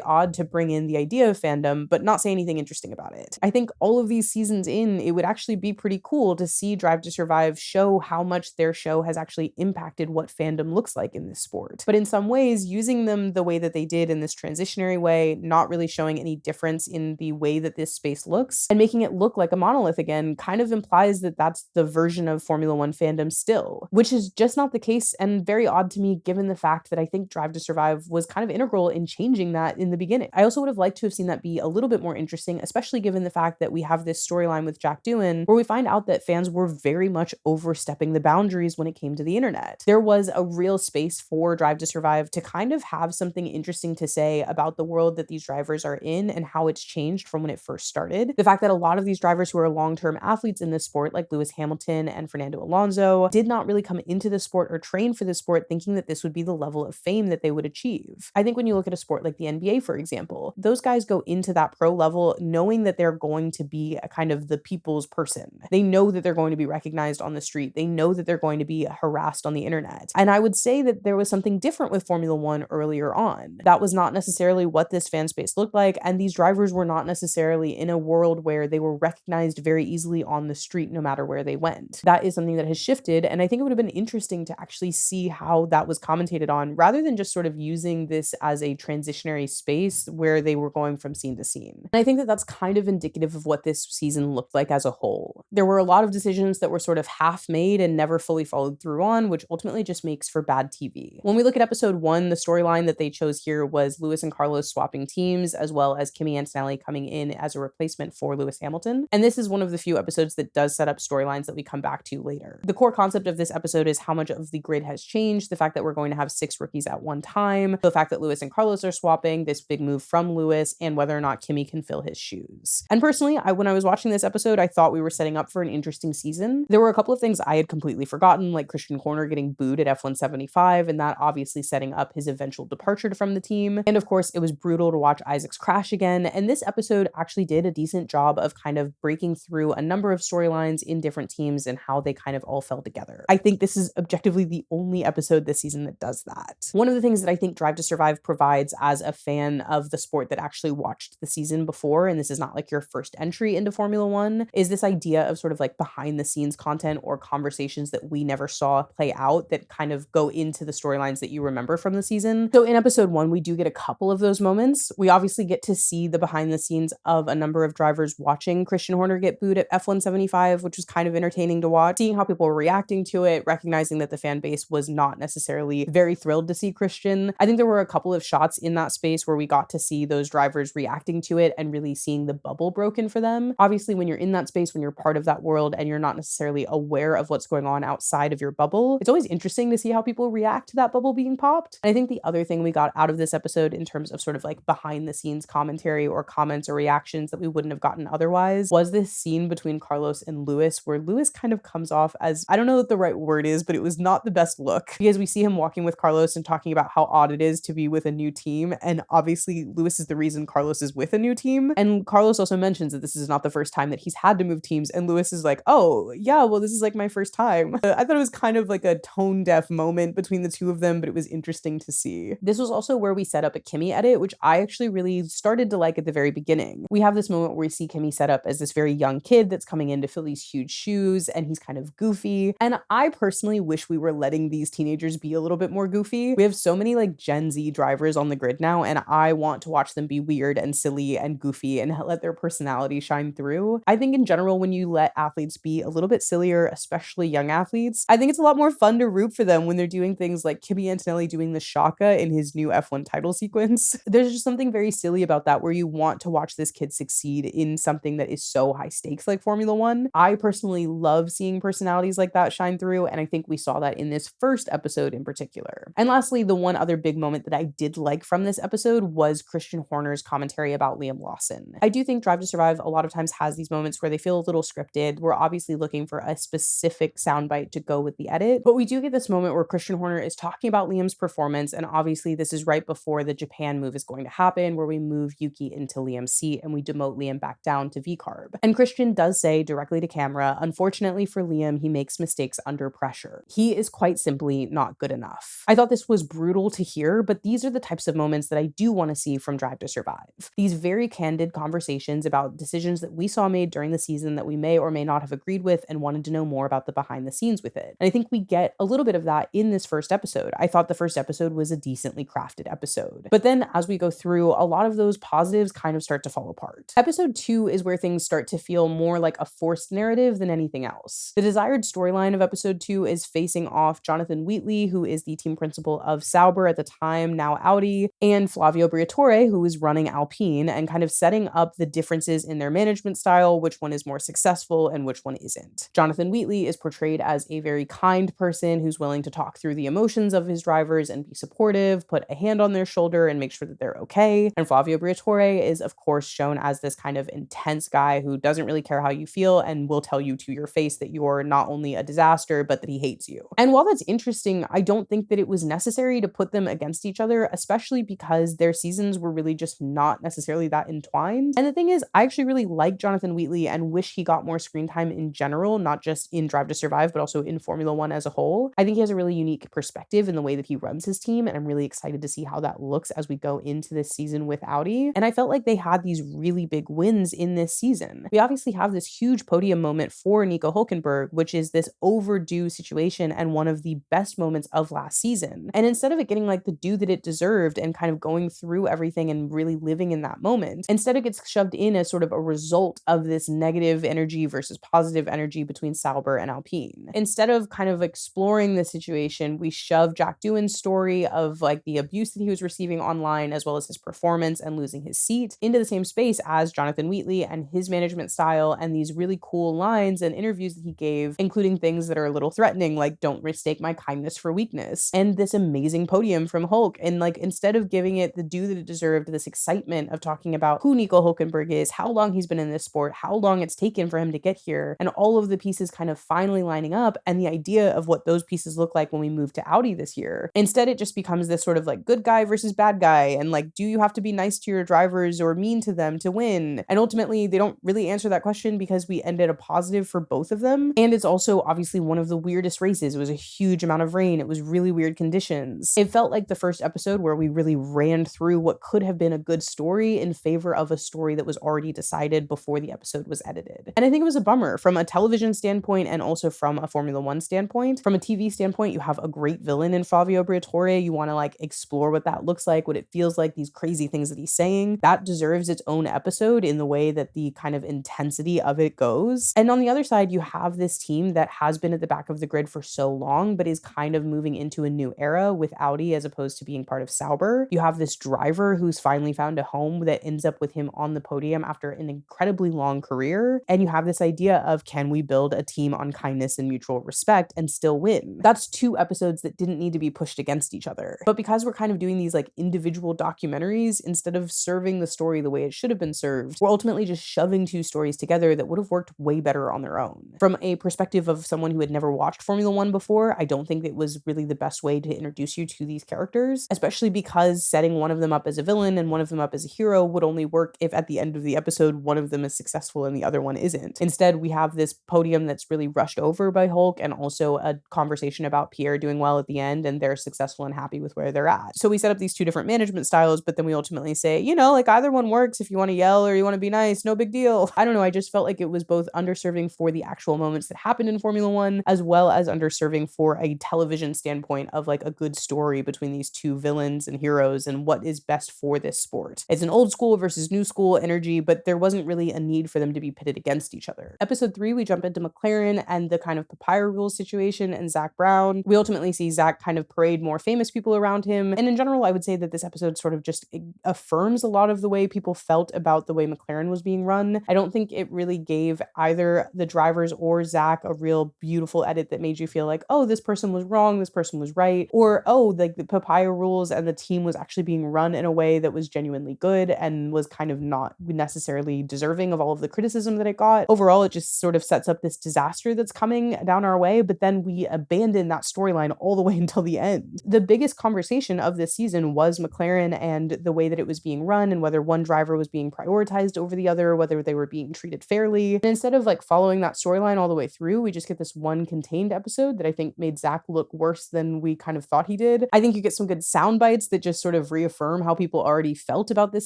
odd to bring in the idea of fandom, but not say anything interesting about it. I think all of these seasons in, it would actually be pretty cool to see Drive to Survive show how much their show has actually impacted what fandom looks like in this sport. But in some ways, using them the way that they did in this transitionary way, not really showing any difference in the way that this space looks, and making it look like a monolith again, kind of implies that that's the version of Formula One fandom still, which is just not the case and very odd to me given the fact that I think Drive to Survive was kind of integral in changing that in the beginning. I also would have liked to have seen that be a little bit more interesting, especially given the fact that we have this storyline with Jack Doohan where we find out that fans were very much overstepping the boundaries when it came to the internet. There was a real space for Drive to Survive to kind of have something interesting to say about the world that these drivers are in and how it's changed from when it first started. The fact that a lot of these drivers who are long-term athletes in this sport, like Lewis Hamilton and Fernando Alonso, did not really come into the sport or train for the sport thinking that this would be the level of fame that they would achieve. I think when you look at a sport like the NBA, for example, those guys go into that pro level knowing that they're going to be a kind of the people's person. They know that they're going to be recognized on the street. They know that they're going to be harassed on the internet. And I would say that there was something different with Formula One earlier on. That was not necessarily what this fan space looked like, and these drivers were not necessarily in a world where they were recognized very easily on the street no matter where they went. That is something that has shifted, and I think it would have been interesting to actually see how that was commentated on, rather than just sort of using this as a transitionary space where they were going from scene to scene. And I think that that's kind of indicative of what this season looked like as a whole. There were a lot of decisions that were sort of half made and never fully followed through on, which ultimately just makes for bad TV. When we look at episode 1, the storyline that they chose here was Lewis and Carlos swapping teams, as well as Kimi Antonelli coming in as a replacement for Lewis Hamilton. And this is one of the few episodes that does set up storylines that we come back to later. The core concept of this episode is how much of the grid has changed, the fact that we're going to have 6 rookies at one time, the fact that Lewis and Carlos are swapping, this big move from Lewis, and whether or not Kimi can fill his shoes. And personally, when I was watching this episode, I thought we were setting up for an interesting season. There were a couple of things I had completely forgotten, like Christian Horner getting booed at F175, and that obviously setting up his eventual departure from the team. And of course, it was brutal to watch Isack's crash again, and this episode actually did a decent job of kind of breaking through a number of storylines in different teams and how they kind of all fell together. I think this is objectively the only episode this season that does that. One of the things that I think Drive to Survive provides as a fan of the sport that actually watched the season before, and this is not like your first entry into Formula One, is this idea of sort of like behind the scenes content or conversations that we never saw play out that kind of go into the storylines that you remember from the season. So in episode 1, we do get a couple of those moments. We obviously get to see the behind the scenes of a number of drivers watching Christian Horner get booed at F175, which was kind of entertaining to watch, seeing how people were reacting to it, recognizing that the fan base was not necessarily very thrilled to see Christian. I think there were a couple of shots in that space where we got to see those drivers reacting to it and really seeing the bubble broken for them. Obviously, when you're in that space, when you're part of that world and you're not necessarily aware of what's going on outside of your bubble, it's always interesting to see how people react to that bubble being popped. And I think the other thing we got out of this episode in terms of sort of like behind the scenes commentary or comments or reactions that we wouldn't have gotten otherwise was this scene between Carlos and Lewis, where Lewis kind of comes off as, I don't know what the right word is, but it was not the best look, because we see him walking with Carlos and talking about how odd it is to be with a new team. And obviously Lewis is the reason Carlos is with a new team. And Carlos also mentions that this is not the first time that he's had to move teams. And Lewis is like, oh yeah, well, this is like my first time. I thought it was kind of like a tone deaf moment between the two of them, but it was interesting to see. This was also where we set up a Kimi edit, which I actually really started to like at the very beginning. We have this moment where we see Kimi set up as this very young kid that's coming in to fill these huge shoes, and he's kind of goofy. And I personally wish we were letting these teenagers be a little bit more goofy. We have so many like Gen Z drivers on the grid now, and I want to watch them be weird and silly and goofy and let their personality shine through. I think in general, when you let athletes be a little bit sillier, especially young athletes, I think it's a lot more fun to root for them when they're doing things like Kimi Antonelli doing the Shaka in his new F1 title sequence. There's just something very silly about that, where you want to watch this kid succeed in something that is so high stakes like Formula One. I personally love seeing personalities like that shine through, and I think we saw that in this first episode in particular. And lastly, the one other big moment that I did like from this episode was Christian Horner's commentary about Liam Lawson. I do think Drive to Survive a lot of times has these moments where they feel a little scripted. We're obviously looking for a specific soundbite to go with the edit, but we do get this moment where Christian Horner is talking about Liam's performance, and obviously this is right before the Japan move is going to happen, where we move Yuki into Liam's seat and we demote Liam back down to V-carb. And Christian does say directly to camera, unfortunately for Liam, he makes mistakes under pressure. He is quite simply not good enough. I thought this was brutal to hear, but these are the types of moments that I do want to see from Drive to Survive. These very candid conversations about decisions that we saw made during the season that we may or may not have agreed with and wanted to know more about the behind the scenes with it. And I think we get a little bit of that in this first episode. I thought the first episode was a decently crafted episode. But then as we go through, a lot of those positives kind of start to fall apart. Episode 2 is where things start to feel more like a forced narrative than anything else. The desired storyline of episode 2 is facing off Jonathan Wheatley, who is the team principal of Sauber at the time, now Audi, and Flavio Briatore, who is running Alpine, and kind of setting up the differences in their management style, which one is more successful and which one isn't. Jonathan Wheatley is portrayed as a very kind person who's willing to talk through the emotions of his drivers and be supportive, put a hand on their shoulder and make sure that they're okay. And Flavio Briatore is, of course, shown as this kind of intense guy who doesn't really care how you feel and will tell you to your face that you're not only a disaster, but that he hates you. And while that's interesting, I don't think that it was necessary to put them against each other, especially because their seasons were really just not necessarily that entwined. And the thing is, I actually really like Jonathan Wheatley and wish he got more screen time in general, not just in Drive to Survive, but also in Formula One as a whole. I think he has a really unique perspective in the way that he runs his team, and I'm really excited to see how that looks as we go into this season with Audi. And I felt like they had these really big wins in this season. We obviously have this huge podium moment for Nico Hülkenberg, which is this overdue situation and one of the best moments of last season. And instead of it getting like the due that it deserved and kind of going through everything and really living in that moment, instead it gets shoved in as sort of a result of this negative energy versus positive energy between Sauber and Alpine. Instead of kind of exploring the situation, we shove Jack Doohan's story of like the abuse that he was receiving online, as well as his performance and losing his seat, into the same space as Jonathan Wheatley and his management style and these really cool lines and interviews that he gave, including things that are a little threatening, like don't mistake my kindness for weakness, and this amazing podium from Hulk. And like, instead of giving it the due that it deserved, this excitement of talking about who Nico Hülkenberg is, how long he's been in this sport, how long it's taken for him to get here, and all of the pieces kind of finally lining up, and the idea of what those pieces look like when we move to Audi this year. Instead, it just becomes this sort of like good guy versus bad guy, and like, do you have to be nice to your drivers or mean to them to win? And ultimately, they don't really answer that question because we ended a positive for both of them. And it's also obviously one of the weirdest races. It was a huge amount of rain. It was really weird conditions. It felt like the first episode where we really ran through what could have been a good story in favor of a story that was already decided before the episode was edited. And I think it was a bummer from a television standpoint and also from a Formula One standpoint. From a TV standpoint, you have a great villain in Flavio Briatore. You want to like explore what that looks like, what it feels like, these crazy things that he's saying. That deserves its own episode in the way that the kind of intensity of it goes. And on the other side, you have this team that has been at the back of the grid for so long, but is kind of moving into a new era with Audi as opposed to being part of Sauber. You have this driver who's finally found a home that ends up with him on the podium after an incredibly long career. And you have this idea of, can we build a team on kindness and mutual respect and still win? That's two episodes that didn't need to be pushed against each other. But because we're kind of doing these like individual documentaries, instead of serving the story the way it should have been served, we're ultimately just shoving two stories together that would have worked way better on their own. From a perspective of someone who had never watched Formula One before, I don't think it was really the best way to introduce you to these characters, especially because setting one of them up as a villain and one of them up as a hero would only work if at the end of the episode, one of them is successful and the other one isn't. Instead, we have this podium that's really rushed over by Hulk and also a conversation about Pierre doing well at the end and they're successful and happy with where they're at. So we set up these two different management styles, but then we ultimately say, you know, like either one works if you want to yell or you want to be nice, no big deal. I don't know. I just felt like it was both underserving for the actual moments that happened in Formula One, as well as underserving for a television standpoint of like a good story between these two villains and heroes and what is best for this sport. It's an old school versus new school energy, but there wasn't really a need for them to be pitted against each other. Episode 3, we jump into McLaren and the kind of papaya rules situation and Zach Brown. We ultimately see Zach kind of parade more famous people around him. And in general, I would say that this episode sort of just affirms a lot of the way people felt about the way McLaren was being run. I don't think it really gave either the drivers or Zach a real beautiful edit that made you feel like, oh, this person was wrong, this person was right, or oh, like the papaya rules and the team was actually being run in a way that was genuinely good and was kind of not necessarily deserving of all of the criticism that it got. Overall, it just sort of sets up this disaster that's coming down our way, but then we abandon that storyline all the way until the end. The biggest conversation of this season was McLaren and the way that it was being run and whether one driver was being prioritized over the other, whether they were being treated fairly. And instead of like following that storyline all the way through, we just get this one contained episode that I think made Zach look worse than we kind of thought he did. I think you get some good sound bites that just sort of reaffirm how people already felt about this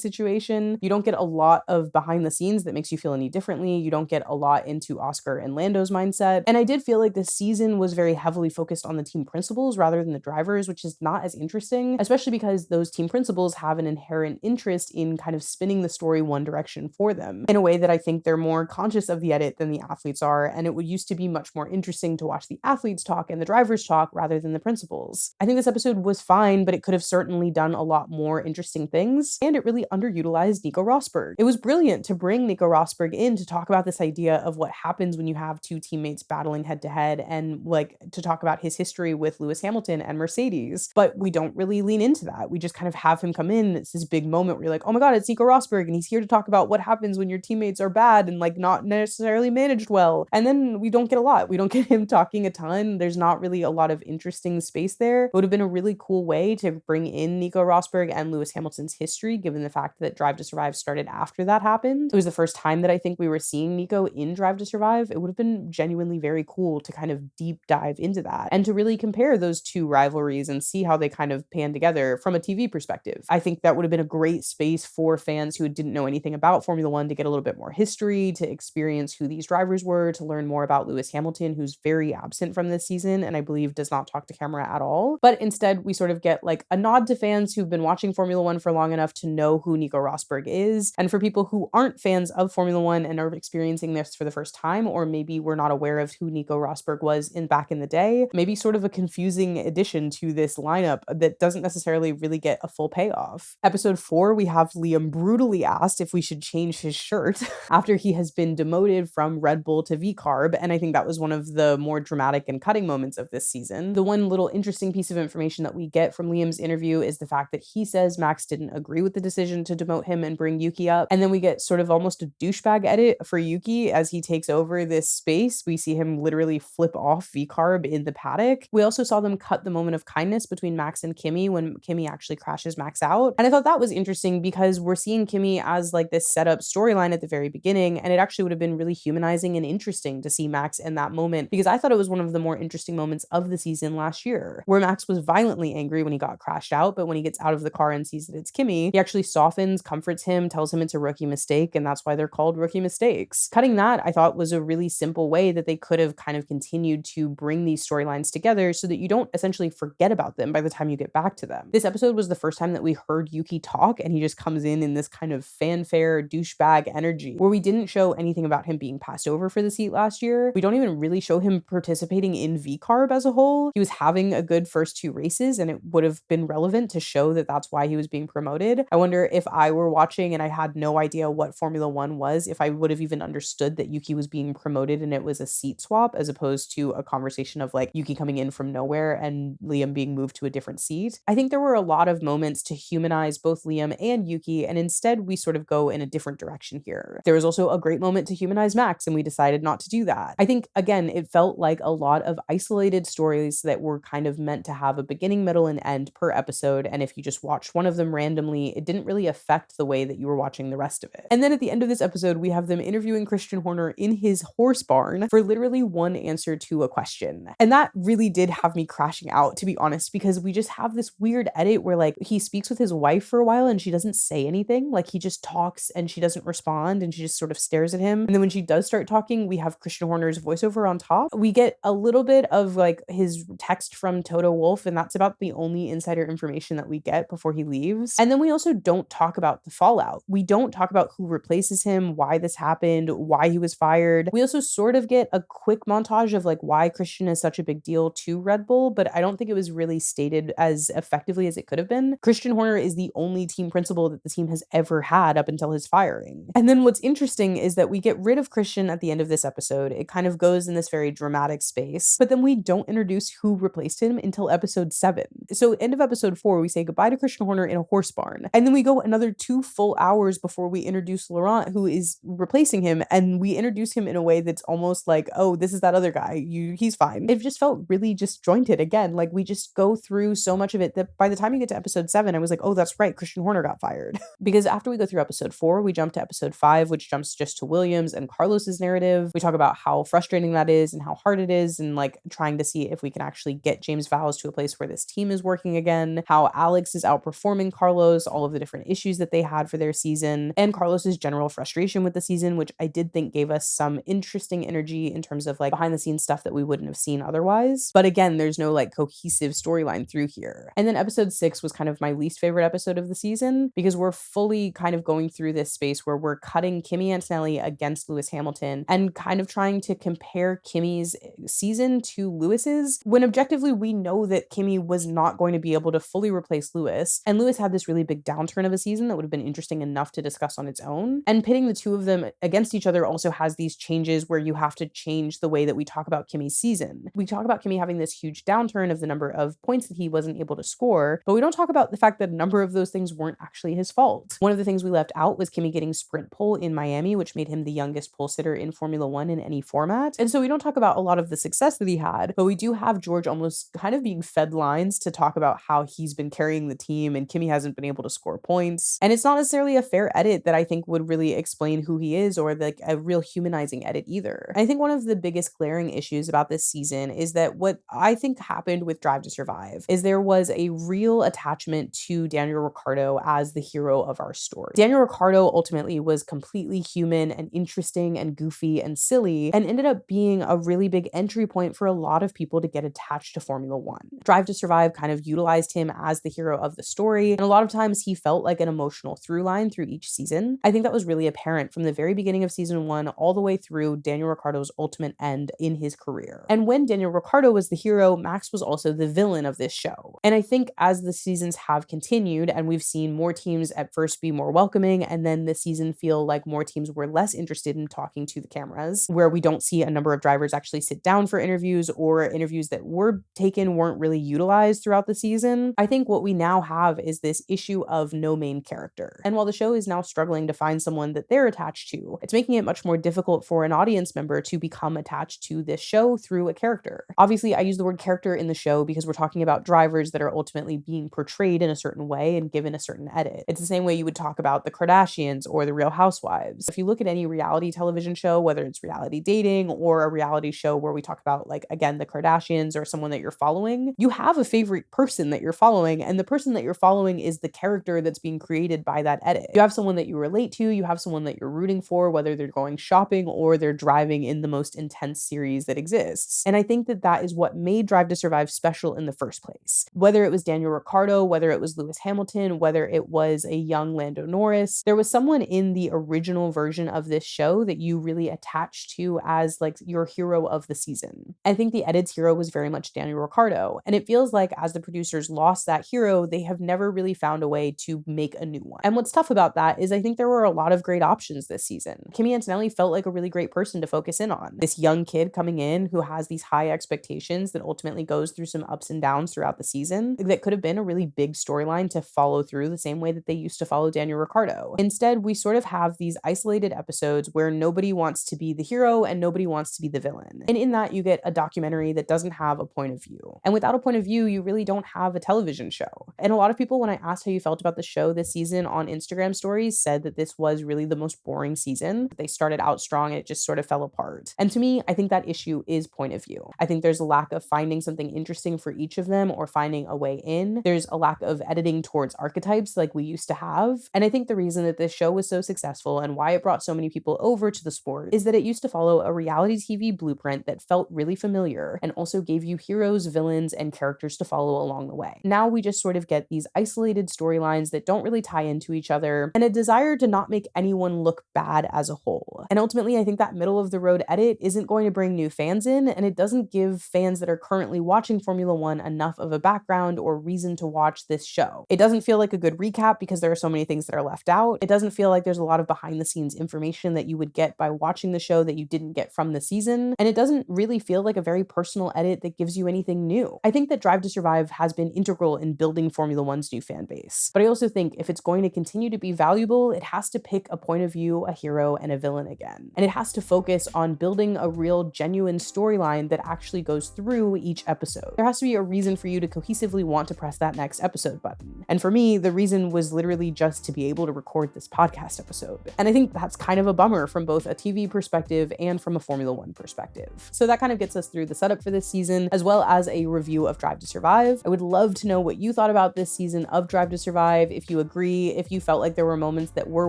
situation. You don't get a lot of behind the scenes that makes you feel any differently. You don't get a lot into Oscar and Lando's mindset. And I did feel like this season was very heavily focused on the team principals rather than the drivers, which is not as interesting, especially because those team principals have an inherent interest in kind of spinning the story one direction for them in a way that I think they're more conscious of the edit than the athletes are. And it would used to be much more interesting to watch the athletes talk and the drivers talk rather than the principals. I think this episode was fine, but it could have certainly done a lot more interesting things. And it really underutilized Nico Rosberg. It was brilliant to bring Nico Rosberg in to talk about this idea of what happens when you have two teammates battling head to head, and like to talk about his history with Lewis Hamilton and Mercedes. But we don't really lean into that. We just kind of have him come in. It's this big moment where you're like, oh my God, it's Nico Rosberg, and he's here to talk about what happens when your teammates are bad and like not necessarily managed well. And then we don't get a lot. We don't get him talking a ton. There's not really a lot of interesting space there. It would have been a really cool way to bring in Nico Rosberg and Lewis Hamilton's history, given the fact that Drive to Survive started after that happened. It was the first time that I think we were seeing Nico in Drive to Survive. It would have been genuinely very cool to kind of deep dive into that and to really compare those two rivalries and see how they kind of pan together from a TV perspective. I think that would have been a great space for fans who didn't know anything about Formula One to get a little bit more history, to experience who these drivers were, to learn more about Lewis Hamilton, who's very absent from this season and I believe does not talk to camera at all. But instead, we sort of get like a nod to fans who've been watching Formula One for long enough to know who Nico Rosberg is. And for people who aren't fans of Formula One and are experiencing this for the first time, or maybe were not aware of who Nico Rosberg was back in the day, maybe sort of a confusing addition to this lineup that doesn't necessarily really get a full payoff. Episode 4, we have Liam brutally asked if we should change his shirt after he has been demoted from Red Bull to V-Carb, and I think that was one of the more dramatic and cutting moments of this season. The one little interesting piece of information that we get from Liam's interview is the fact that he says Max didn't agree with the decision to demote him and bring Yuki up, and then we get sort of almost a douchebag edit for Yuki as he takes over this space. We see him literally flip off V-Carb in the paddock. We also saw them cut the moment of kindness between Max and Kimi when Kimi actually crashes Max out, and I thought that was interesting because we're seeing Kimi as like this setup storyline at the very beginning, and it actually would have been really humanizing and interesting to see Max in that moment, because I thought it was one of the more interesting moments of the season last year, where Max was violently angry when he got crashed out, but when he gets out of the car and sees that it's Kimi, he actually softens, comforts him, tells him it's a rookie mistake, and that's why they're called rookie mistakes. Cutting that, I thought, was a really simple way that they could have kind of continued to bring these storylines together so that you don't essentially forget about them by the time you get back to them. This episode was the first time that we heard Yuki talk, and he just comes in this kind of fanfare douchebag energy where we didn't show anything about him being passed over for the seat last year. We don't even really show him participating in V-Carb as a whole. He was having a good first 2 races, and it would have been relevant to show that that's why he was being promoted. I wonder if I were watching and I had no idea what Formula One was, if I would have even understood that Yuki was being promoted and it was a seat swap as opposed to a conversation of like Yuki coming in from nowhere and Liam being moved to a different seat. I think there were a lot of moments to humanize both Liam and Yuki, and instead we sort of go in a different direction here. There was also a great moment to humanize Max, and we decided not to do that. I think, again, it felt like a lot of isolated stories that were kind of meant to have a beginning, middle, and end per episode, and if you just watched one of them randomly, it didn't really affect the way that you were watching the rest of it. And then at the end of this episode, we have them interviewing Christian Horner in his horse barn for literally one answer to a question. And that really did have me crashing out, to be honest, because we just have this weird edit where like he speaks with his wife for a while and she doesn't say anything. Like he just talks and she doesn't respond and she just sort of stares at him. And then when she does start talking, we have Christian Horner's voiceover on top. We get a little bit of like his text from Toto Wolff, and that's about the only insider information that we get before he leaves. And then we also don't talk about the fallout. We don't talk about who replaces him, why this happened, why he was fired. We also sort of get a quick montage of like why Christian is such a big deal to Red Bull, but I don't think it was really stated as effectively as it could have been. Christian Horner is the only team principal that the team has ever had up until his firing. And then what's interesting is that we get rid of Christian at the end of this episode. It kind of goes in this very dramatic space, but then we don't introduce who replaced him until episode 7. So end of episode 4, we say goodbye to Christian Horner in a horse barn. And then we go another 2 full hours before we introduce Laurent, who is replacing him. And we introduce him in a way that's almost like, oh, this is that other guy. He's fine. It just felt really disjointed. Again, like we just go through so much of it that by the time you get to episode 7, I was like, oh, that's right, Christian Horner got fired. tired. Because after we go through episode 4, we jump to episode 5, which jumps just to Williams and Carlos's narrative. We talk about how frustrating that is and how hard it is, and like trying to see if we can actually get James Vowles to a place where this team is working again, how Alex is outperforming Carlos, all of the different issues that they had for their season, and Carlos's general frustration with the season, which I did think gave us some interesting energy in terms of like behind the scenes stuff that we wouldn't have seen otherwise. But again, there's no like cohesive storyline through here. And then episode 6 was kind of my least favorite episode of the season, because we're fully kind of going through this space where we're cutting Kimi Antonelli against Lewis Hamilton and kind of trying to compare Kimi's season to Lewis's, when objectively we know that Kimi was not going to be able to fully replace Lewis, and Lewis had this really big downturn of a season that would have been interesting enough to discuss on its own. And pitting the two of them against each other also has these changes where you have to change the way that we talk about Kimi's season. We talk about Kimi having this huge downturn of the number of points that he wasn't able to score, but we don't talk about the fact that a number of those things weren't actually his fault. One of the things we left out was Kimi getting sprint pole in Miami, which made him the youngest pole sitter in Formula One in any format. And so we don't talk about a lot of the success that he had, but we do have George almost kind of being fed lines to talk about how he's been carrying the team and Kimi hasn't been able to score points. And it's not necessarily a fair edit that I think would really explain who he is, or like a real humanizing edit either. I think one of the biggest glaring issues about this season is that what I think happened with Drive to Survive is there was a real attachment to Daniel Ricciardo as the hero of our story. Daniel Ricciardo ultimately was completely human and interesting and goofy and silly, and ended up being a really big entry point for a lot of people to get attached to Formula One. Drive to Survive kind of utilized him as the hero of the story, and a lot of times he felt like an emotional through line through each season. I think that was really apparent from the very beginning of season 1 all the way through Daniel Ricciardo's ultimate end in his career. And when Daniel Ricciardo was the hero, Max was also the villain of this show. And I think as the seasons have continued and we've seen more teams at first be more welcoming, and then this season feel like more teams were less interested in talking to the cameras, where we don't see a number of drivers actually sit down for interviews, or interviews that were taken weren't really utilized throughout the season, I think what we now have is this issue of no main character. And while the show is now struggling to find someone that they're attached to, it's making it much more difficult for an audience member to become attached to this show through a character. Obviously, I use the word character in the show because we're talking about drivers that are ultimately being portrayed in a certain way and given a certain edit. It's the same way you would talk about the Kardashians or the Real Housewives. If you look at any reality television show, whether it's reality dating or a reality show where we talk about, like, again, the Kardashians or someone that you're following, you have a favorite person that you're following, and the person that you're following is the character that's being created by that edit. You have someone that you relate to, you have someone that you're rooting for, whether they're going shopping or they're driving in the most intense series that exists. And I think that that is what made Drive to Survive special in the first place. Whether it was Daniel Ricciardo, whether it was Lewis Hamilton, whether it was a young Lando Norris, there was someone in the original version of this show that you really attached to as like your hero of the season. I think the edit's hero was very much Daniel Ricciardo, and it feels like as the producers lost that hero, they have never really found a way to make a new one. And what's tough about that is I think there were a lot of great options this season. Kimi Antonelli felt like a really great person to focus in on. This young kid coming in who has these high expectations that ultimately goes through some ups and downs throughout the season that could have been a really big storyline to follow through the same way that they used to follow Daniel Ricciardo. Instead, we sort of have these isolated episodes where nobody wants to be the hero and nobody wants to be the villain. And in that, you get a documentary that doesn't have a point of view. And without a point of view, you really don't have a television show. And a lot of people, when I asked how you felt about the show this season on Instagram stories, said that this was really the most boring season. They started out strong and it just sort of fell apart. And to me, I think that issue is point of view. I think there's a lack of finding something interesting for each of them or finding a way in. There's a lack of editing towards archetypes like we used to have. And I think the reason that this show was so successful and why it brought so many people over to the sport is that it used to follow a reality TV blueprint that felt really familiar and also gave you heroes, villains, and characters to follow along the way. Now we just sort of get these isolated storylines that don't really tie into each other and a desire to not make anyone look bad as a whole. And ultimately, I think that middle of the road edit isn't going to bring new fans in, and it doesn't give fans that are currently watching Formula One enough of a background or reason to watch this show. It doesn't feel like a good recap because there are so many things that are left out. It doesn't feel like there's a lot of behind the scenes information that you would get by watching the show that you didn't get from the season. And it doesn't really feel like a very personal edit that gives you anything new. I think that Drive to Survive has been integral in building Formula One's new fan base. But I also think if it's going to continue to be valuable, it has to pick a point of view, a hero, and a villain again. And it has to focus on building a real genuine storyline that actually goes through each episode. There has to be a reason for you to cohesively want to press that next episode button. And for me, the reason was was literally just to be able to record this podcast episode. And I think that's kind of a bummer from both a TV perspective and from a Formula One perspective. So that kind of gets us through the setup for this season, as well as a review of Drive to Survive. I would love to know what you thought about this season of Drive to Survive, if you agree, if you felt like there were moments that were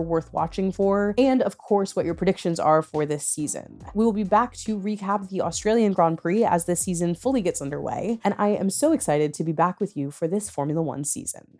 worth watching for, and of course, what your predictions are for this season. We will be back to recap the Australian Grand Prix as this season fully gets underway, and I am so excited to be back with you for this Formula One season.